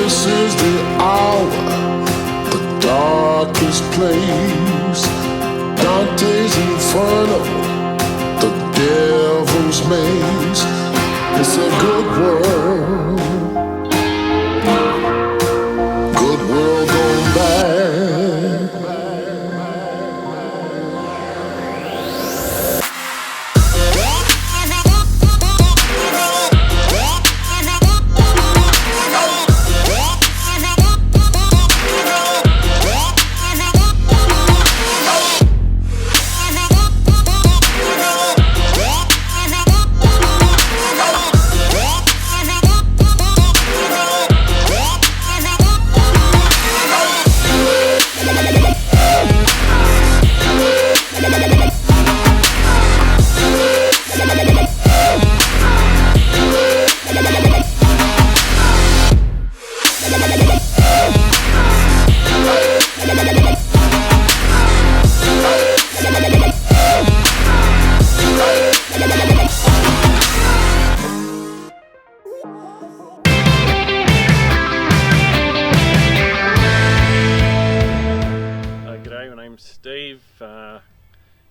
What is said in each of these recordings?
This is the hour, the darkest place. Dante's Inferno, the devil's maze. It's a good world, good world gone bad. Steve,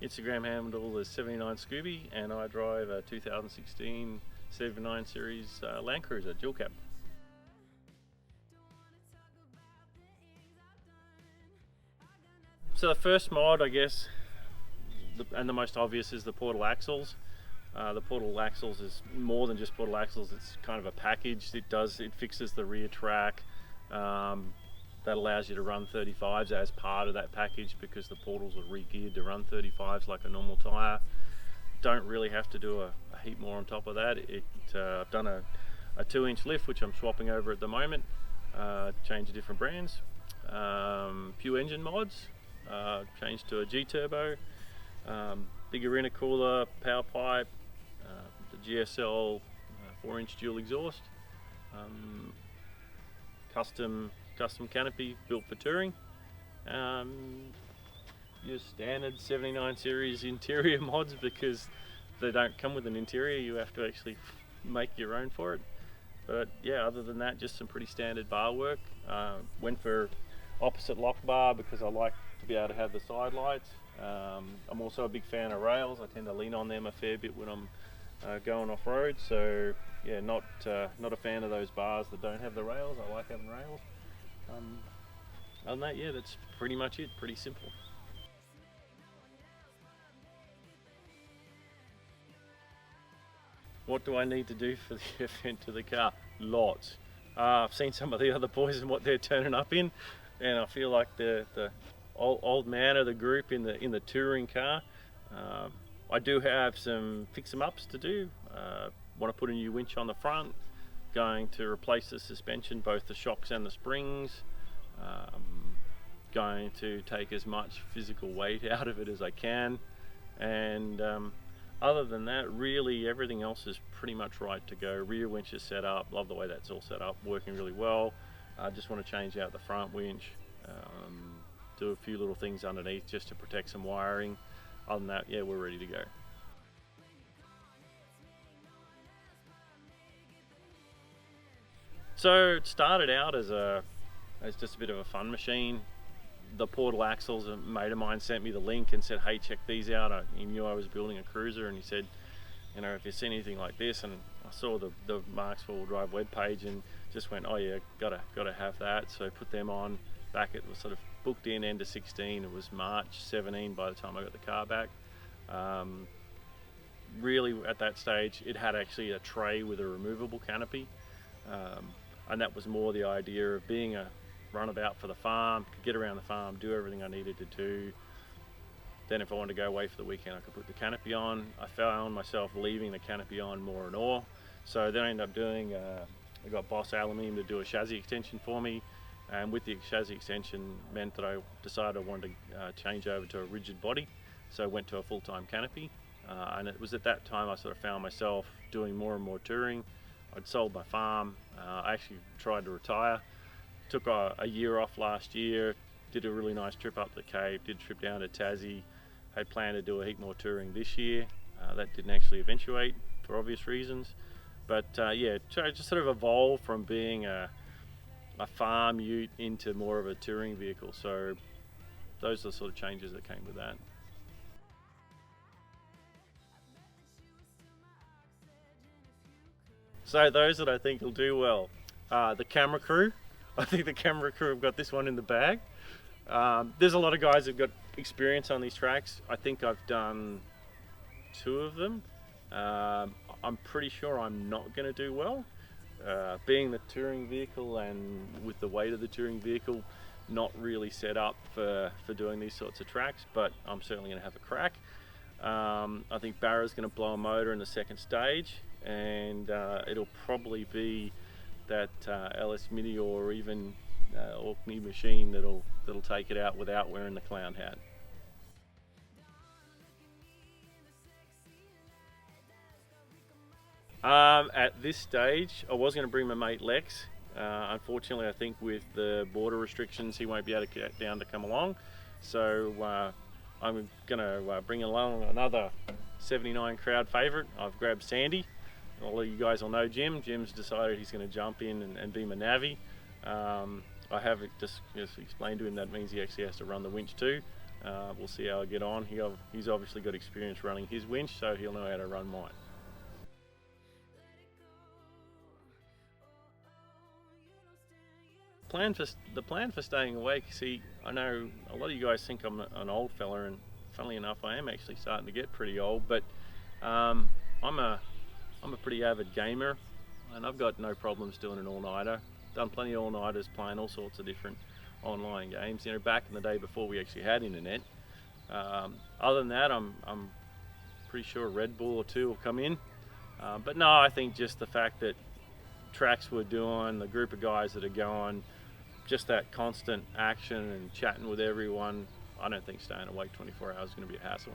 Instagram handle is 79SKOOBY, and I drive a 2016 79 Series LandCruiser dual cab. So the first mod, I guess, and the most obvious, is the portal axles. The portal axles is more than just portal axles. It's kind of a package. It fixes the rear track. That allows you to run 35s as part of that package, because the portals are re-geared to run 35s like a normal tyre. Don't really have to do a heap more on top of that. I've done a 2-inch lift, which I'm swapping over at the moment. Changed to different brands. Few engine mods. Changed to a G-turbo. Bigger intercooler, power pipe. The GSL 4-inch dual exhaust. Custom canopy built for touring. Your standard 79 Series interior mods, because they don't come with an interior. You have to actually make your own for it. But yeah, other than that, just some pretty standard bar work. Went for opposite lock bar because I like to be able to have the side lights. I'm also a big fan of rails. I tend to lean on them a fair bit when I'm going off road. So yeah, not a fan of those bars that don't have the rails. I like having rails. Other than that, yeah, that's pretty much it. Pretty simple. What do I need to do for the event to the car? Lots. I've seen some of the other boys and what they're turning up in, and I feel like the old man of the group in the touring car. I do have some fix-em-ups to do. Want to put a new winch on the front. Going to replace the suspension, both the shocks and the springs. Going to take as much physical weight out of it as I can, and other than that, really everything else is pretty much right to go. Rear winch is set up, love the way that's all set up, working really well. I just want to change out the front winch, do a few little things underneath just to protect some wiring. Other than that, yeah, we're ready to go. So it started out as just a bit of a fun machine. The portal axles, a mate of mine sent me the link and said, hey, check these out. He knew I was building a cruiser, and he said, you know, if you see anything like this, and I saw the Marks 4-wheel drive webpage and just went, oh yeah, gotta have that. So I put them on. Back it was sort of booked in end of 16. It was March 17 by the time I got the car back. Really at that stage, it had actually a tray with a removable canopy. And that was more the idea of being a runabout for the farm, could get around the farm, do everything I needed to do. Then if I wanted to go away for the weekend, I could put the canopy on. I found myself leaving the canopy on more and more. So then I ended up doing, I got Boss Aluminium to do a chassis extension for me. And with the chassis extension meant that I decided I wanted to change over to a rigid body. So I went to a full-time canopy. And it was at that time I sort of found myself doing more and more touring. I'd sold my farm. I actually tried to retire. Took a year off last year, did a really nice trip up the Cape, did a trip down to Tassie, had planned to do a heap more touring this year. That didn't actually eventuate for obvious reasons. But yeah, just sort of evolved from being a a farm ute into more of a touring vehicle. So those are the sort of changes that came with that. So those that I think will do well, the camera crew. I think the camera crew have got this one in the bag. There's a lot of guys who've got experience on these tracks. I think I've done 2 of them. I'm pretty sure I'm not going to do well. Being the touring vehicle and with the weight of the touring vehicle, not really set up for doing these sorts of tracks, but I'm certainly going to have a crack. I think Barra's going to blow a motor in the second stage, and it'll probably be that LS Mini or even Orkney machine that'll take it out without wearing the clown hat. At this stage, I was going to bring my mate Lex. Unfortunately, I think with the border restrictions, he won't be able to get down to come along. So I'm going to bring along another 79 crowd favourite. I've grabbed Sandy. All of you guys will know Jim. Jim's decided he's going to jump in and be my navvy. I have just explained to him that means he actually has to run the winch too. We'll see how I get on. He's obviously got experience running his winch, so he'll know how to run mine. The plan for staying awake, see, I know a lot of you guys think I'm an old fella, and funnily enough I am actually starting to get pretty old, but I'm a pretty avid gamer, and I've got no problems doing an all-nighter. Done plenty of all-nighters playing all sorts of different online games, you know, back in the day before we actually had internet. Other than that, I'm pretty sure a Red Bull or 2 will come in, but no, I think just the fact that tracks we're doing, the group of guys that are going, just that constant action and chatting with everyone, I don't think staying awake 24 hours is going to be a hassle.